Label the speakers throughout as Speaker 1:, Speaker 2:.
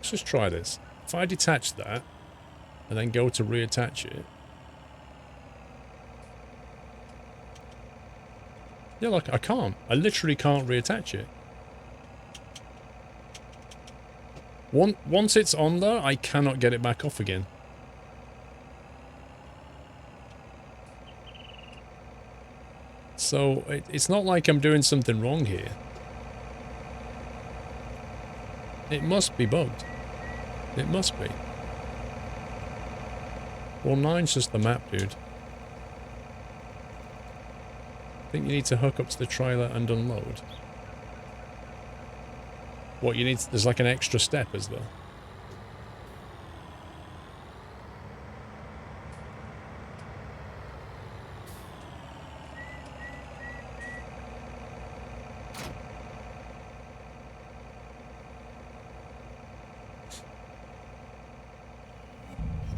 Speaker 1: Let's just try this. If I detach that, and then go to reattach it. Yeah, like, I can't. I literally can't reattach it. Once it's on there, I cannot get it back off again. So, it's not like I'm doing something wrong here. It must be bugged. It must be. Well, 9's just the map, dude. I think you need to hook up to the trailer and unload. What, you need... There's like an extra step, is there?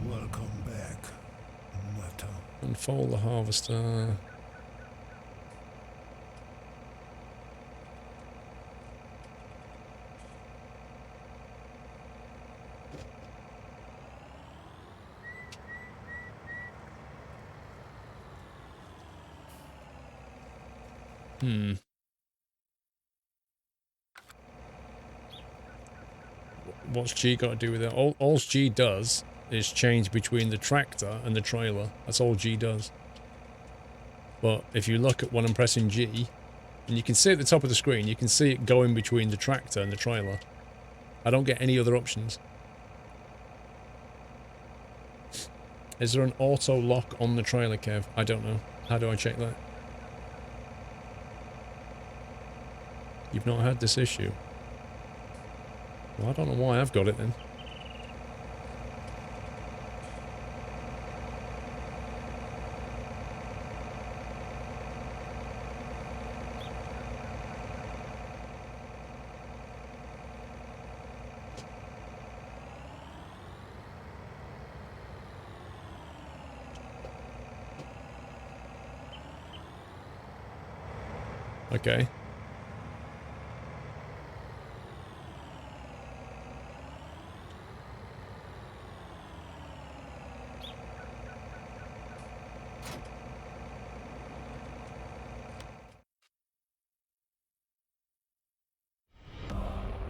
Speaker 2: Welcome back, Mata.
Speaker 1: Unfold the harvester. What's G got to do with it? All G does is change between the tractor and the trailer. That's all G does. But if you look at when I'm pressing G, and you can see at the top of the screen, you can see it going between the tractor and the trailer. I don't get any other options. Is there an auto lock on the trailer, Kev? I don't know. How do I check that? You've not had this issue. Well, I don't know why I've got it then. Okay.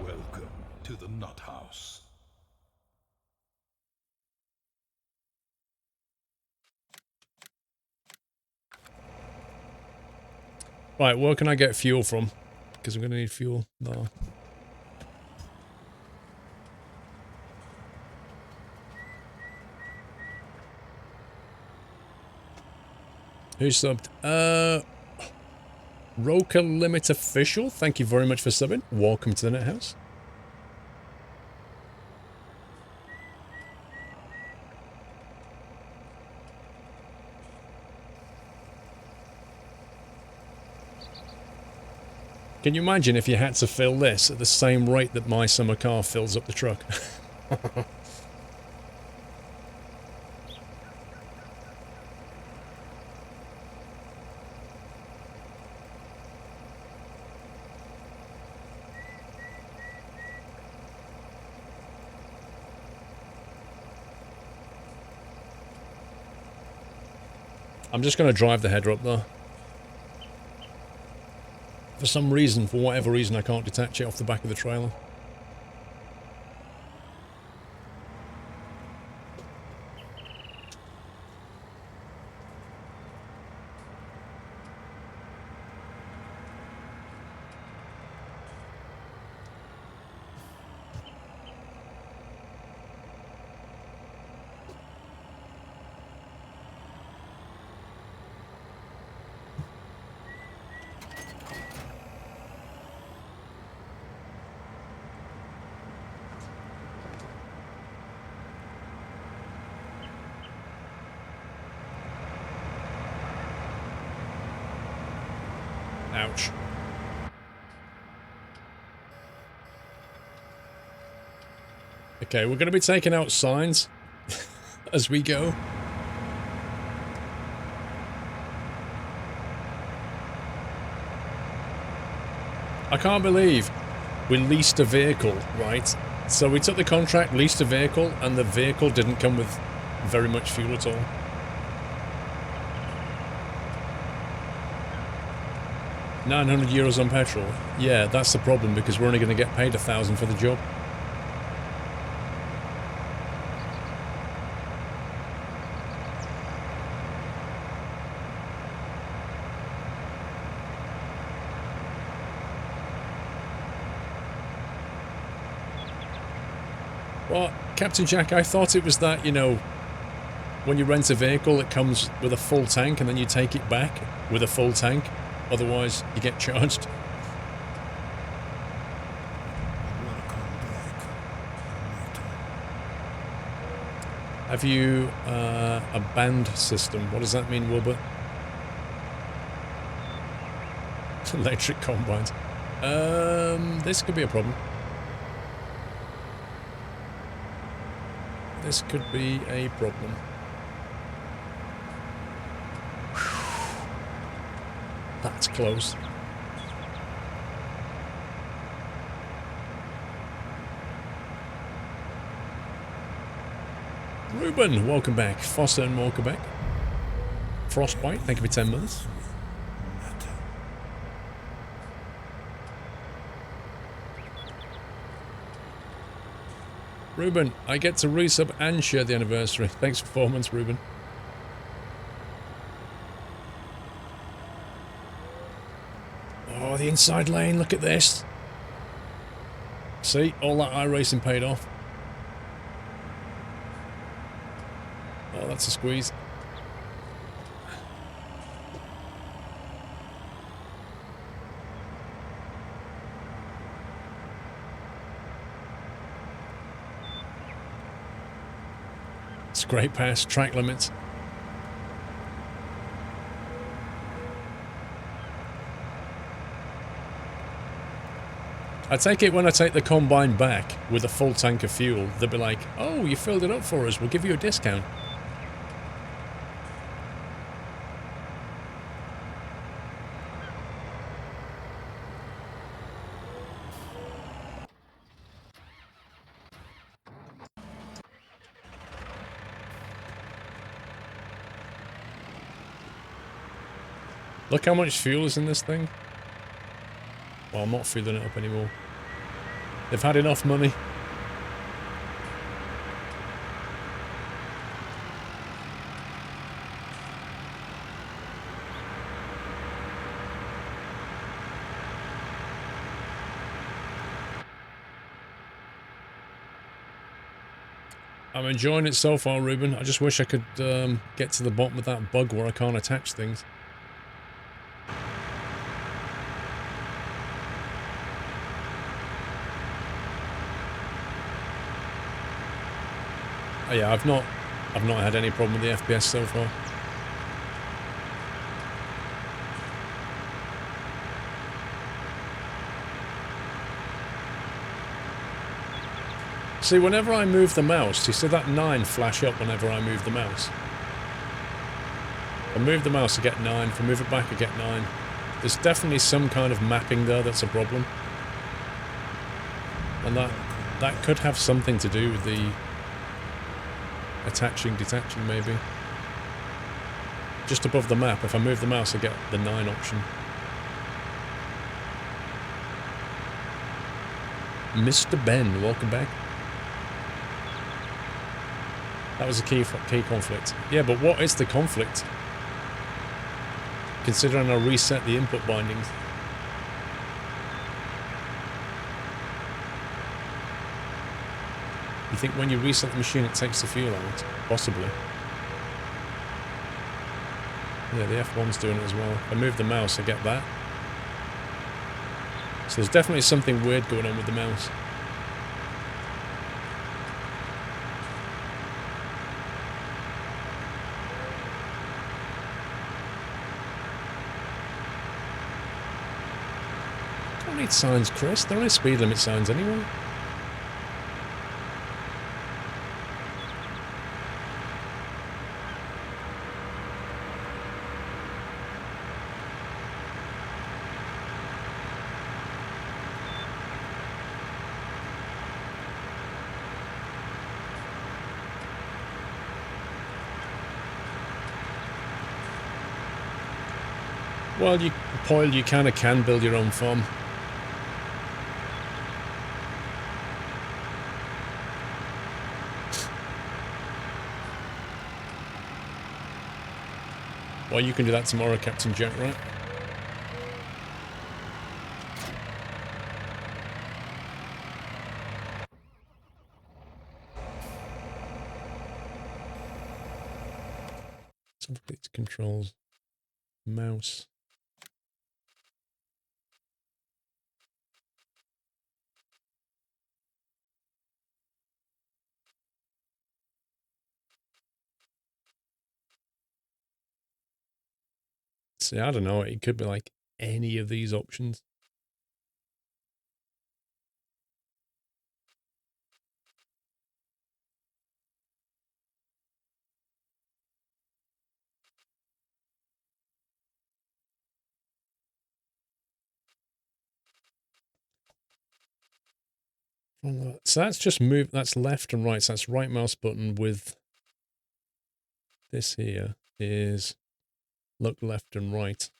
Speaker 2: Welcome to the Nut House.
Speaker 1: Right, where can I get fuel from? Because I'm going to need fuel. No. Who subbed? Roker Limit Official, thank you very much for subbing. Welcome to the Net House. Can you imagine if you had to fill this at the same rate that my summer car fills up the truck? I'm just going to drive the header up there. For some reason, for whatever reason, I can't detach it off the back of the trailer. Ouch. Okay, we're going to be taking out signs as we go. I can't believe we leased a vehicle, right? So we took the contract, leased a vehicle, and the vehicle didn't come with very much fuel at all. €900 on petrol. Yeah, that's the problem, because we're only going to get paid 1,000 for the job. Well, Captain Jack, I thought it was that, you know, when you rent a vehicle, it comes with a full tank and then you take it back with a full tank. Otherwise, you get charged. Have you a band system? What does that mean, Wilbur? Electric combines. This could be a problem. This could be a problem. That's close. Ruben, welcome back. Foster and welcome back. Frostbite, thank you for 10 months. Ruben, I get to resub and share the anniversary. Thanks for 4 months, Ruben. Oh, the inside lane, look at this. See, all that iRacing paid off. Oh, that's a squeeze. It's a great pass, track limits. I take it when I take the combine back with a full tank of fuel, they'll be like, oh, you filled it up for us, we'll give you a discount. Look how much fuel is in this thing. Well, I'm not filling it up anymore. They've had enough money. I'm enjoying it so far, Ruben. I just wish I could get to the bottom of that bug where I can't attach things. Oh yeah, I've not had any problem with the FPS so far. See, whenever I move the mouse, you see that 9 flash up whenever I move the mouse. If I move the mouse, I get 9. If I move it back, I get 9. There's definitely some kind of mapping there that's a problem. And that could have something to do with the attaching, detaching, maybe. Just above the map, if I move the mouse, I get the 9 option. Mr. Ben, welcome back. That was a key conflict. Yeah, but what is the conflict? Considering I reset the input bindings. You think when you reset the machine it takes the fuel out? Possibly. Yeah, the F1's doing it as well. If I move the mouse, I get that. So there's definitely something weird going on with the mouse. Don't need signs, Chris. There are no speed limit signs anyway. Well, Poyle, you kind of can build your own farm. Well, you can do that tomorrow, Captain Jack, right? Complete controls. Mouse. See, I don't know. It could be like any of these options. So that's just move. That's left and right. So that's right mouse button with this here is look left and right,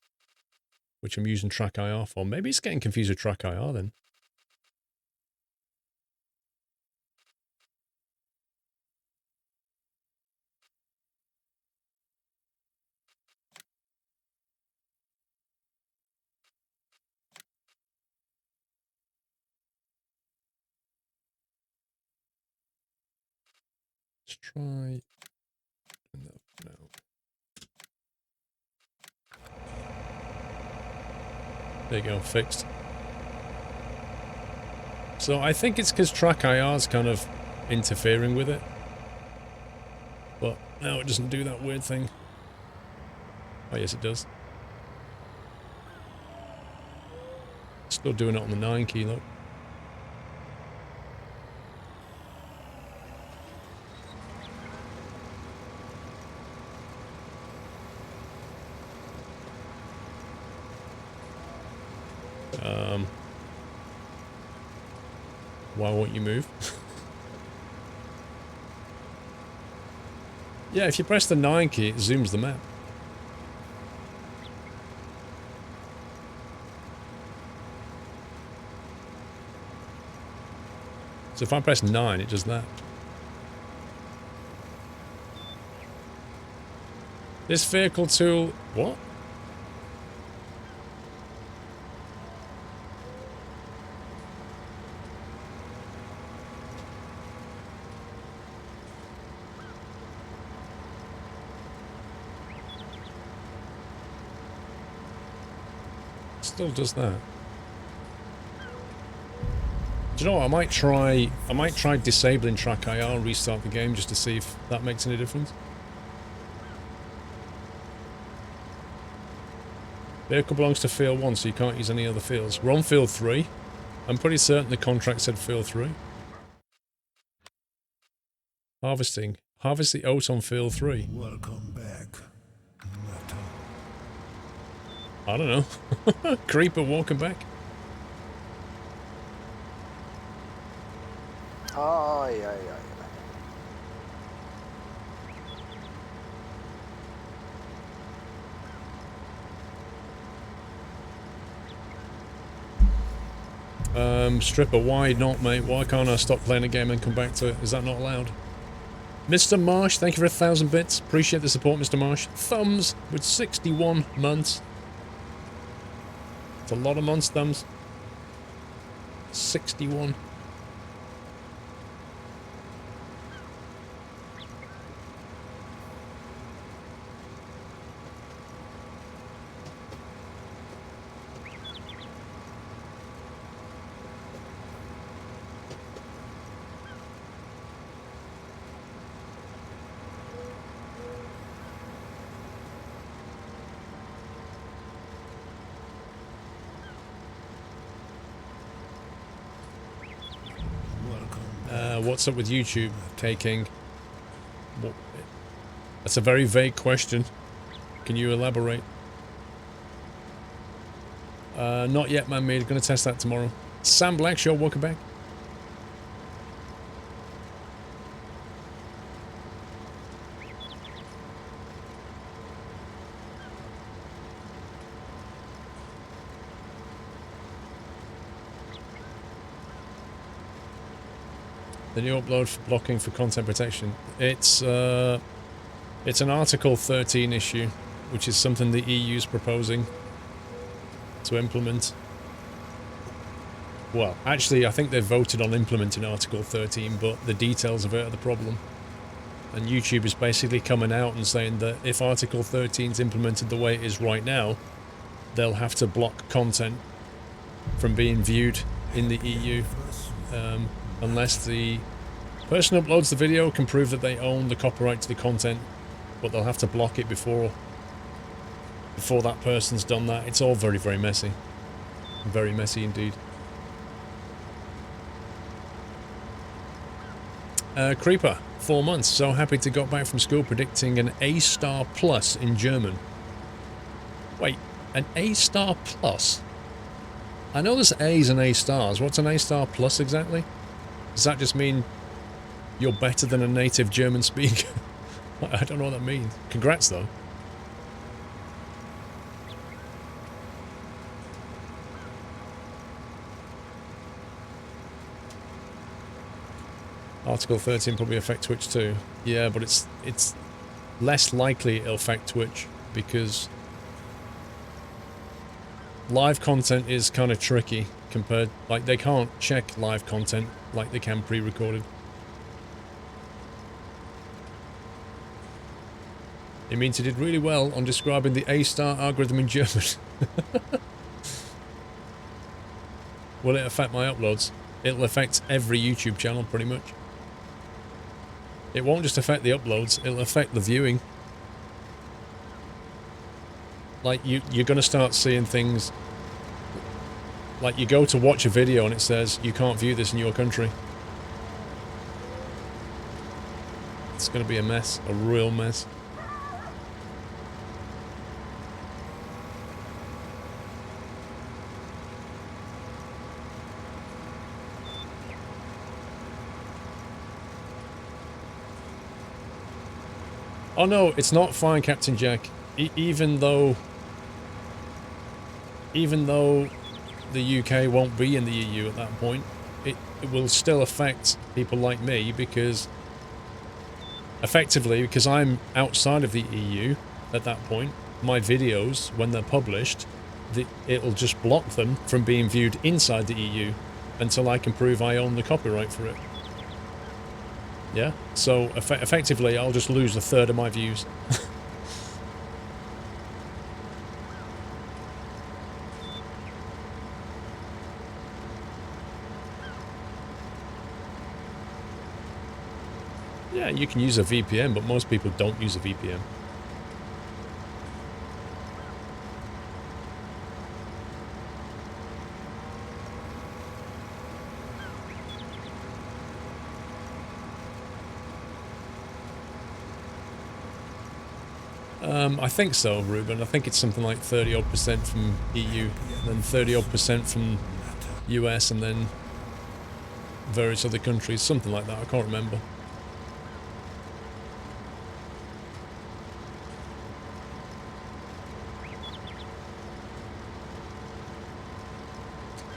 Speaker 1: which I'm using track IR for. Maybe it's getting confused with track IR then. Let's try. No. There you go, fixed. So I think it's because track IR is kind of interfering with it. But now it doesn't do that weird thing. Oh yes, it does. Still doing it on the 9 key, look. Why won't you move? Yeah, if you press the 9 key, it zooms the map. So if I press 9, it does that. This vehicle tool... What? Still does that. Do you know what? I might try disabling track IR and restart the game just to see if that makes any difference. Vehicle belongs to field 1, so you can't use any other fields. We're on field 3. I'm pretty certain the contract said field 3. Harvesting. Harvest the oat on field 3.
Speaker 2: Welcome back.
Speaker 1: I don't know. Creeper walking back.
Speaker 3: Ay.
Speaker 1: Stripper, why not, mate? Why can't I stop playing a game and come back to it? Is that not allowed? Mr. Marsh, thank you for 1,000 bits. Appreciate the support, Mr. Marsh. Thumbs with 61 months. It's a lot of months, Thumbs. 61. What's up with YouTube, K-King? That's a very vague question. Can you elaborate? Not yet, man made. Gonna test that tomorrow. Sam Blackshaw, welcome back. The new upload for blocking for content protection. It's an Article 13 issue, which is something the EU is proposing to implement. Well, actually, I think they've voted on implementing Article 13, but the details of it are the problem. And YouTube is basically coming out and saying that if Article 13 is implemented the way it is right now, they'll have to block content from being viewed in the EU. Unless the person who uploads the video can prove that they own the copyright to the content, but they'll have to block it before that person's done that. It's all very, very messy. Very messy indeed. Creeper, 4 months. So happy to got back from school predicting an A* plus in German. Wait, an A* plus? I know there's A's and A stars. What's an A* plus exactly? Does that just mean you're better than a native German speaker? I don't know what that means. Congrats though. Article 13 probably affect Twitch too. Yeah, but it's less likely it'll affect Twitch because live content is kind of tricky compared, like they can't check live content like they can pre-recorded. It means he did really well on describing the A* algorithm in German. Will it affect my uploads? It'll affect every YouTube channel pretty much. It won't just affect the uploads, it'll affect the viewing. Like, you're going to start seeing things... Like, you go to watch a video and it says, you can't view this in your country. It's going to be a mess, a real mess. Oh no, it's not fine, Captain Jack. Even though the UK won't be in the EU at that point, it will still affect people like me because, effectively, because I'm outside of the EU at that point, my videos, when they're published, it'll just block them from being viewed inside the EU until I can prove I own the copyright for it. Yeah, so effectively I'll just lose a third of my views. Yeah, you can use a VPN, but most people don't use a VPN. I think so, Ruben. I think it's something like 30-odd% from EU, then 30-odd% from US, and then various other countries, something like that. I can't remember.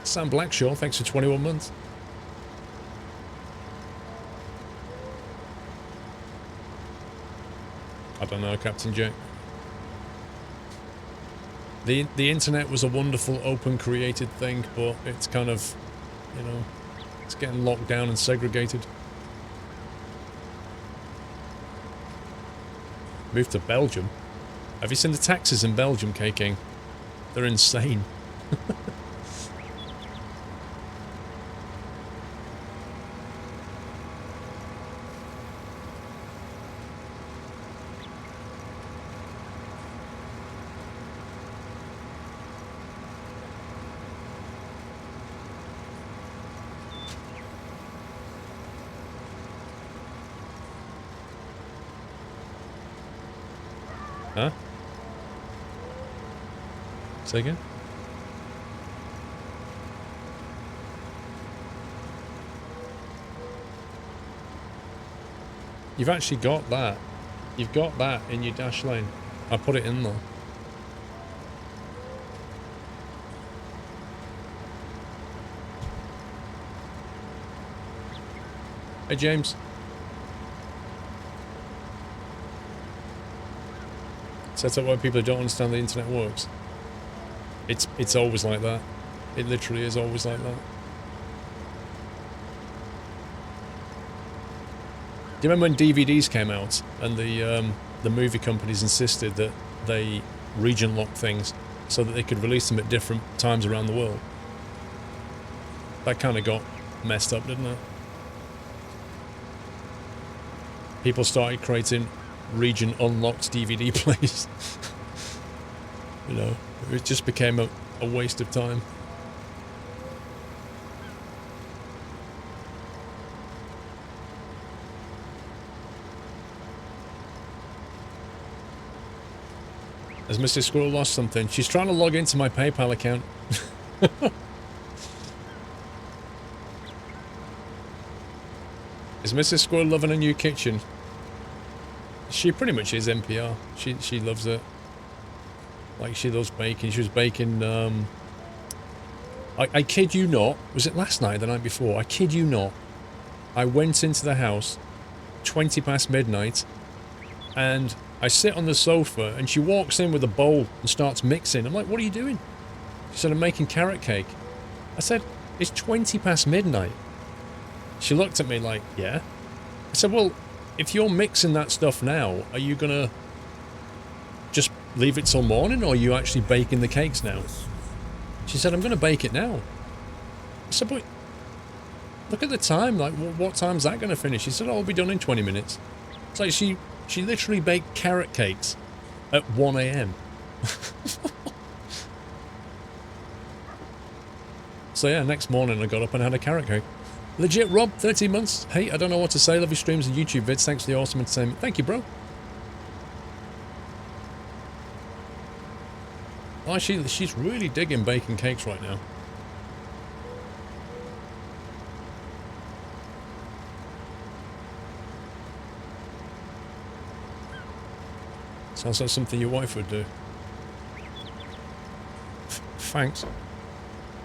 Speaker 1: Sam Blackshaw, thanks for 21 months. I don't know, Captain Jack. The internet was a wonderful, open, created thing, but it's kind of, you know, it's getting locked down and segregated. Moved to Belgium. Have you seen the taxes in Belgium, K-King? They're insane. Huh? Say again? You've actually got that. You've got that in your dash lane. I put it in there. Hey, James. Set up why people don't understand the internet works. It's always like that. It literally is always like that. Do you remember when DVDs came out and the movie companies insisted that they region lock things so that they could release them at different times around the world? That kind of got messed up, didn't it? People started creating region unlocked DVD players. You know, it just became a waste of time. Has Mrs. Squirrel lost something? She's trying to log into my PayPal account. Is Mrs. Squirrel loving a new kitchen? She pretty much is NPR. She loves it. Like, she loves baking. She was baking, I kid you not. Was it last night or the night before? I kid you not. I went into the house 20 past midnight and I sit on the sofa and she walks in with a bowl and starts mixing. I'm like, what are you doing? She said, I'm making carrot cake. I said, it's 20 past midnight. She looked at me like, yeah. I said, well, if you're mixing that stuff now, are you gonna just leave it till morning, or are you actually baking the cakes now? She said, I'm gonna bake it now. I said, but look at the time, like, what time's that gonna finish? She said, oh, it'll be done in 20 minutes. It's like she literally baked carrot cakes at 1 AM. So yeah, next morning I got up and had a carrot cake. Legit Rob, 13 months. Hey, I don't know what to say. Love your streams and YouTube vids. Thanks for the awesome entertainment. Thank you, bro. Oh, she's really digging baking cakes right now. Sounds like something your wife would do. Thanks.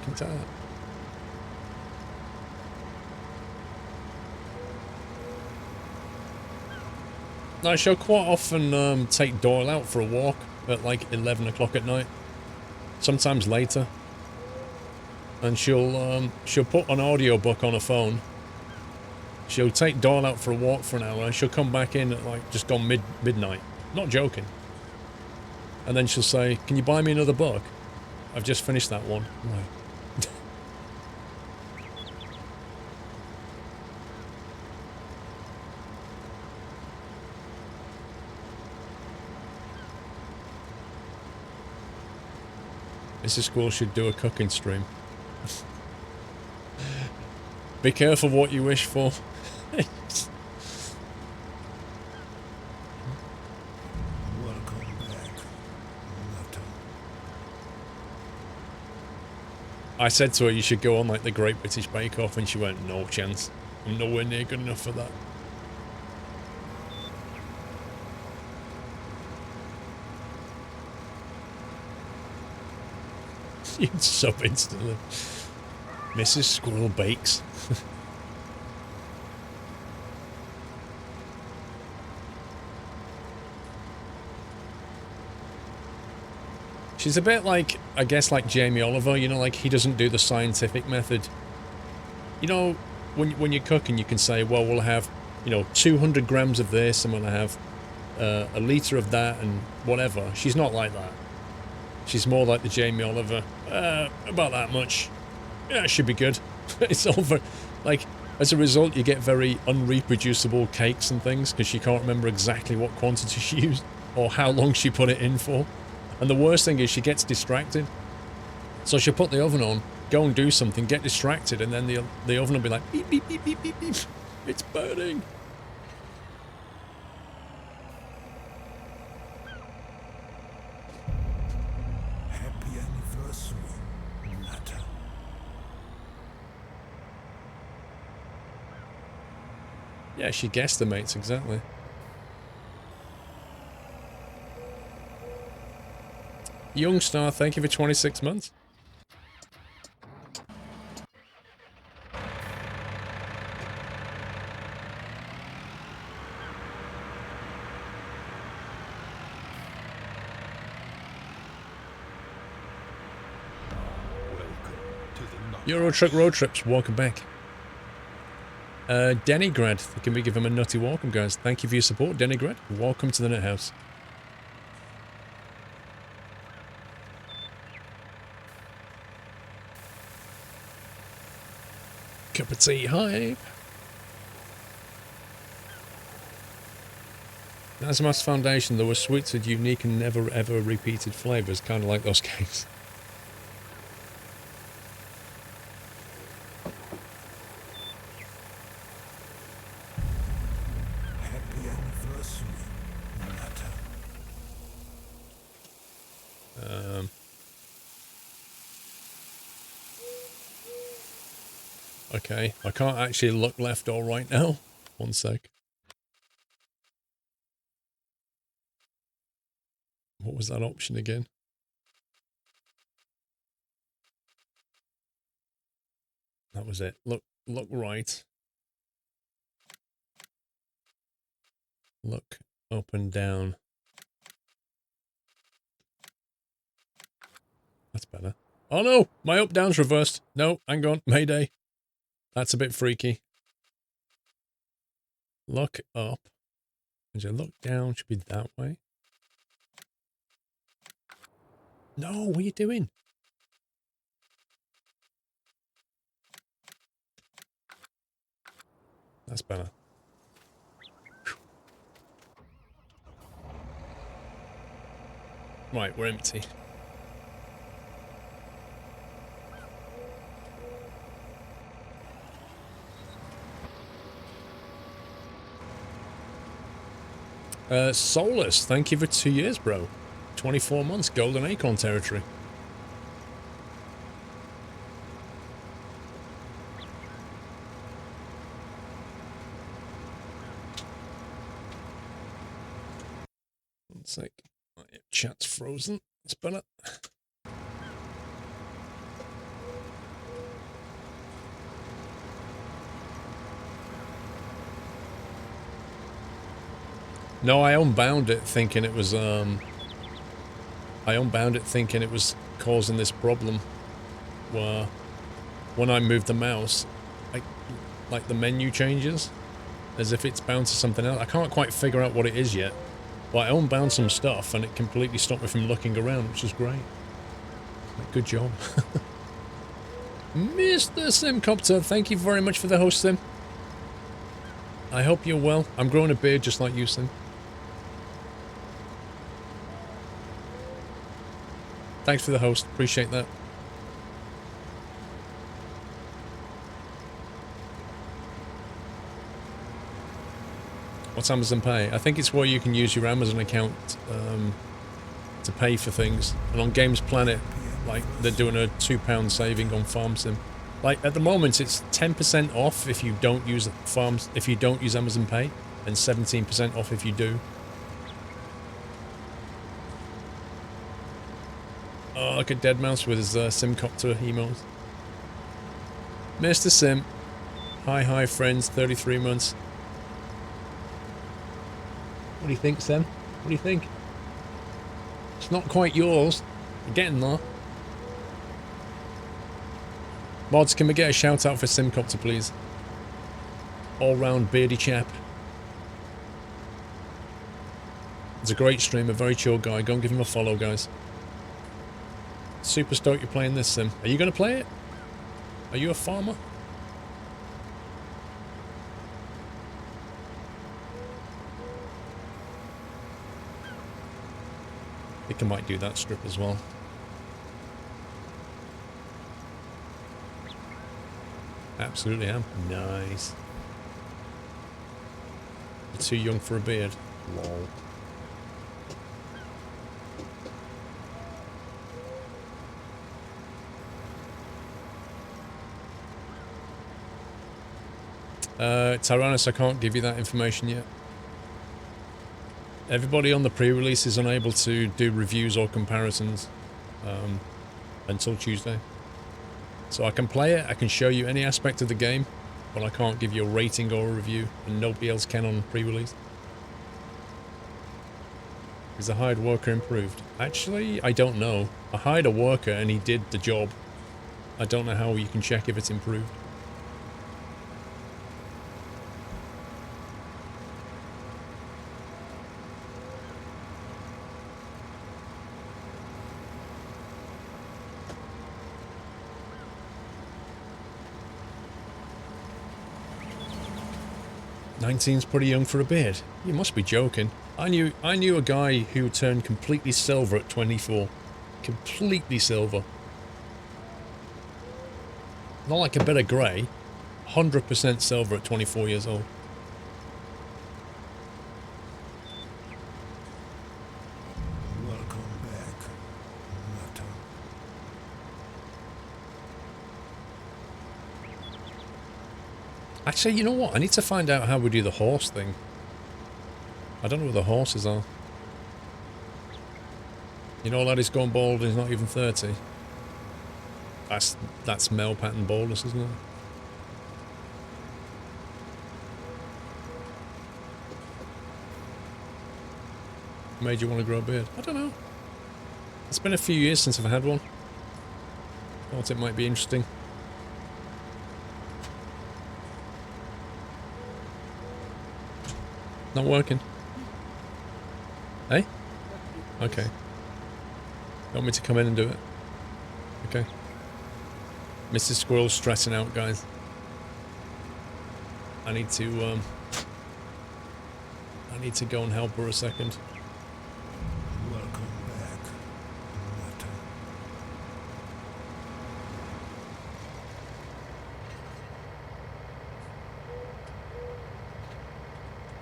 Speaker 1: Can tell that. I shall quite often take Doyle out for a walk at like 11 o'clock at night, sometimes later, and she'll put an audiobook on her phone. She'll take Doyle out for a walk for an hour and she'll come back in at like just gone midnight, not joking, and then she'll say, can you buy me another book? I've just finished that one. I'm like, Mrs. Squirrel should do a cooking stream. Be careful what you wish for.
Speaker 2: Welcome back, Nutter.
Speaker 1: I said to her, you should go on like the Great British Bake Off, and she went, no chance. I'm nowhere near good enough for that. You'd sub instantly. Mrs. Squirrel bakes. She's a bit like, I guess, like Jamie Oliver, you know, like he doesn't do the scientific method. You know, when you're cooking, you can say, well, we'll have, you know, 200 grams of this, and we'll have a litre of that, and whatever. She's not like that. She's more like the Jamie Oliver. About that much. Yeah, it should be good. It's over. Like, as a result, you get very unreproducible cakes and things because she can't remember exactly what quantity she used or how long she put it in for. And the worst thing is she gets distracted. So she'll put the oven on, go and do something, get distracted, and then the oven will be like, beep, beep, beep, beep, beep, beep. It's burning.
Speaker 2: Happy anniversary, Nutter.
Speaker 1: Yeah, she guesstimates exactly. Youngstar, thank you for 26 months. Euro Truck Road Trips, welcome back. Denigrad, can we give him a nutty welcome, guys? Thank you for your support, Denigrad. Welcome to the Net House. Cup of tea, hi. As Master Foundation, there were sweets with unique and never ever repeated flavours, kind of like those games.
Speaker 2: Happy anniversary, Nutter.
Speaker 1: Okay, I can't actually look left or right now. One sec. What was that option again? That was it. Look right. Look up and down. That's better. Oh no! My up-down's reversed. No, hang on. Mayday. That's a bit freaky. Look up. And you look down, should be that way. No, what are you doing? That's better. Right, we're empty. Solus, thank you for 2 years, bro. 24 months, Golden Acorn territory. One sec. Oh, yeah, chat's frozen. It's better. No, I unbound it thinking it was, causing this problem where when I move the mouse, like the menu changes as if it's bound to something else. I can't quite figure out what it is yet. But I unbound some stuff and it completely stopped me from looking around, which is great. Good job. Mr. Simcopter, thank you very much for the host, Sim. I hope you're well. I'm growing a beard just like you, Sim. Thanks for the host. Appreciate that. What's Amazon Pay? I think it's where you can use your Amazon account to pay for things. And on Games Planet, like, they're doing a £2 saving on Farm Sim. Like, at the moment, it's 10% off if you don't use Amazon Pay, and 17% off if you do. Oh, look at Deadmau5 with his Simcopter emotes. Mr. Sim. Hi, friends. 33 months. What do you think, Sam? What do you think? It's not quite yours. You're getting there. Mods, can we get a shout out for Simcopter, please? All-round beardy chap. He's a great streamer, very chill guy. Go and give him a follow, guys. Super stoked you're playing this, Sim. Are you going to play it? Are you a farmer? I think I might do that strip as well. Absolutely am. Nice. You're too young for a beard. Lol. Tyrannus, I can't give you that information yet. Everybody on the pre-release is unable to do reviews or comparisons until Tuesday. So I can play it, I can show you any aspect of the game, but I can't give you a rating or a review, and nobody else can on pre-release. Is the hired worker improved? Actually, I don't know. I hired a worker and he did the job. I don't know how you can check if it's improved. "19's pretty young for a beard. You must be joking. I knew a guy who turned completely silver at 24. Completely silver. Not like a bit of grey. 100% silver at 24 years old.
Speaker 2: Welcome back, Nutter.
Speaker 1: Actually, you know what? I need to find out how we do the horse thing. I don't know where the horses are. You know, lad, he's gone bald and he's not even 30. That's male pattern baldness, isn't it? Made you want to grow a beard? I don't know. It's been a few years since I've had one. Thought it might be interesting. Not working. Hey? Okay. You want me to come in and do it? Okay. Mrs. Squirrel's stressing out, guys. I need to go and help her a second.
Speaker 2: Welcome back, Nutter.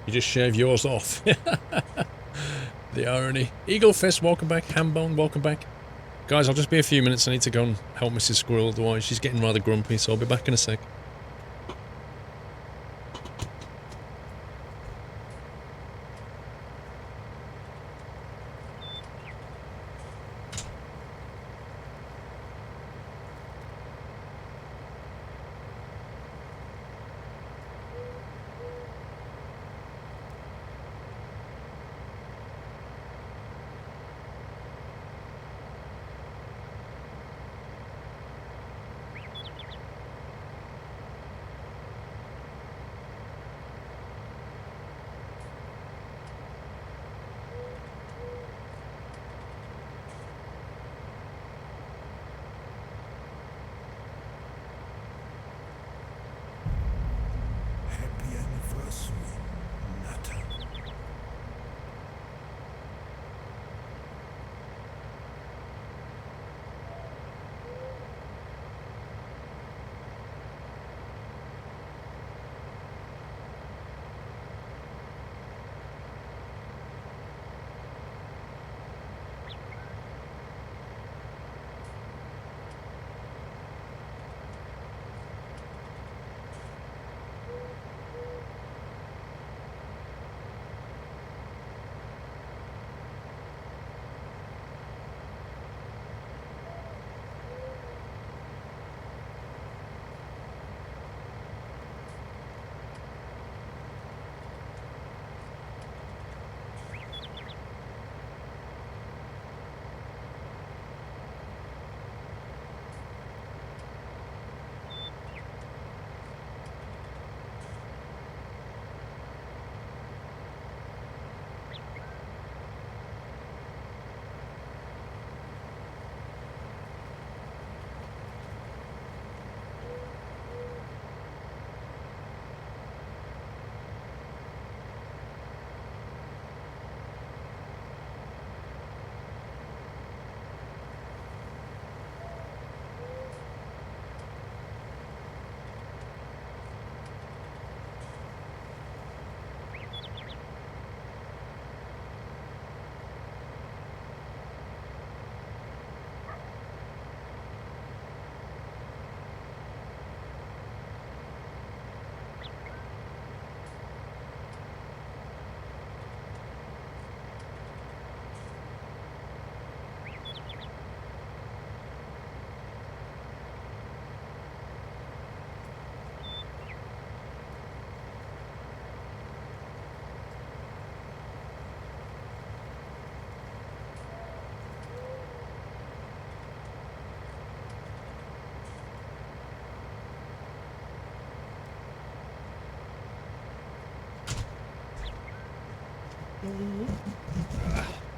Speaker 1: You just shave yours off. The irony. Eagle Fist, welcome back. Hambone, welcome back. Guys, I'll just be a few minutes. I need to go and help Mrs. Squirrel, otherwise she's getting rather grumpy, so I'll be back in a sec.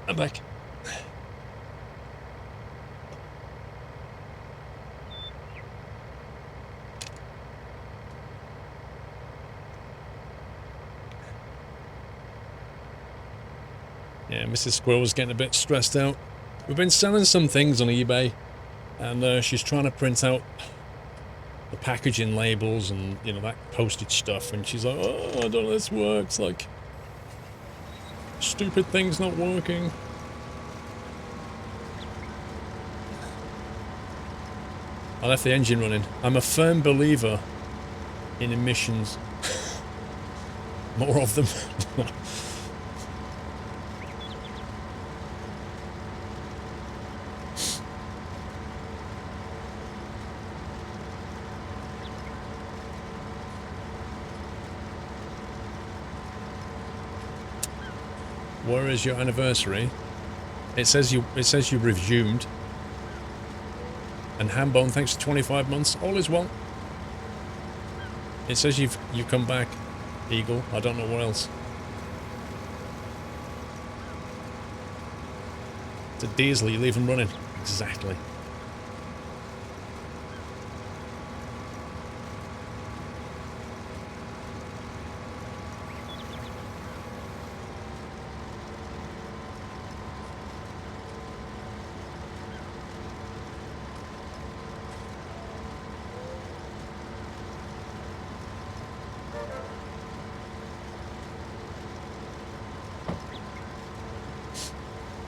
Speaker 1: I'm back. Yeah, Mrs. Squirrel was getting a bit stressed out. We've been selling some things on eBay, and she's trying to print out the packaging labels and, you know, that postage stuff, and she's like, oh, I don't know, this works, like, stupid thing's not working. I left the engine running. I'm a firm believer in emissions. More of them. Where is your anniversary? It says you resumed. And Hambone, thanks for 25 months. All is well. It says you've come back, Eagle. I don't know what else. It's a diesel, you leave them running. Exactly.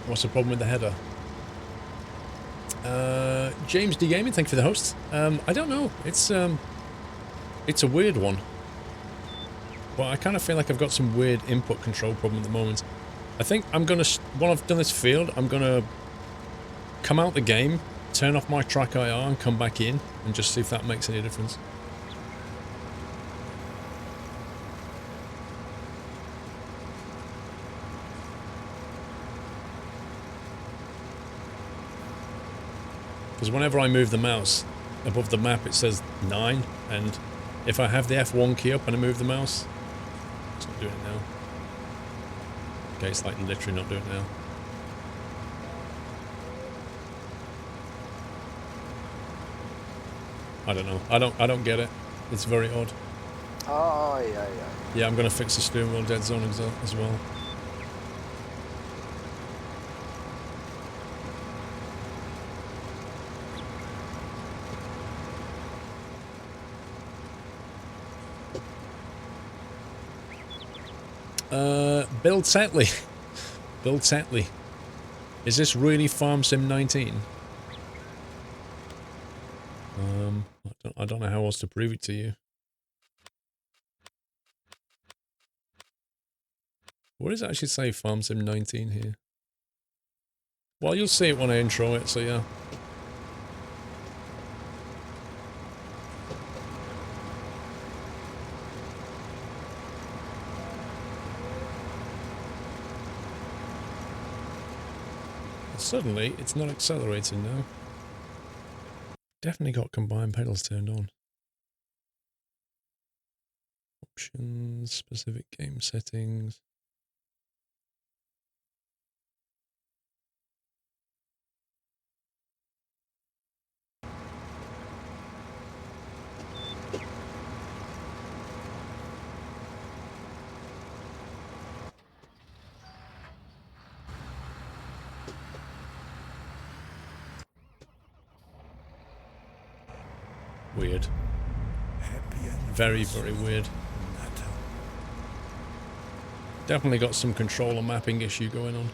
Speaker 1: What's the problem with the header? James D Gaming, thank you for the host. I don't know. It's a weird one. But I kind of feel like I've got some weird input control problem at the moment. I think I'm gonna, while I've done this field, I'm gonna come out the game, turn off my track IR and come back in and just see if that makes any difference. Because whenever I move the mouse above the map, it says 9, and if I have the F1 key up and I move the mouse, it's not doing it now. Okay, it's like literally not doing it now. I don't know. I don't get it. It's very odd.
Speaker 3: Oh, yeah.
Speaker 1: Yeah, I'm gonna fix the steering wheel dead zone as well. Bill Tetley. Bill Tetley. Is this really Farm Sim 19? I don't know how else to prove it to you. What does it actually say Farm Sim 19 here? Well, you'll see it when I intro it, so yeah. Suddenly, it's not accelerating now. Definitely got combined pedals turned on. Options, specific game settings. Weird. Very, very weird. Definitely got some controller mapping issue going on.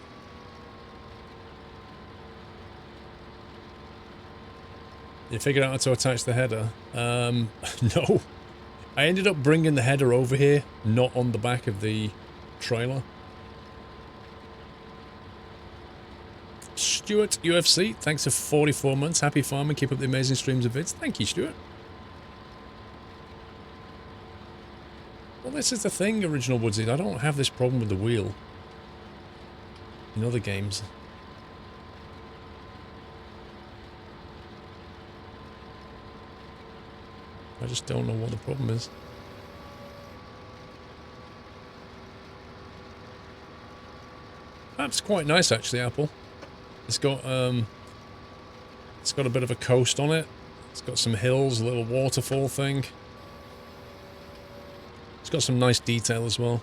Speaker 1: You figured out how to attach the header? No. I ended up bringing the header over here, not on the back of the trailer. Stuart UFC, thanks for 44 months. Happy farming, keep up the amazing streams of vids. Thank you, Stuart. Well, this is the thing, Original Woodsy. I don't have this problem with the wheel in other games. I just don't know what the problem is. Map's quite nice actually, Apple. It's got a bit of a coast on it. It's got some hills, a little waterfall thing. It's got some nice detail as well.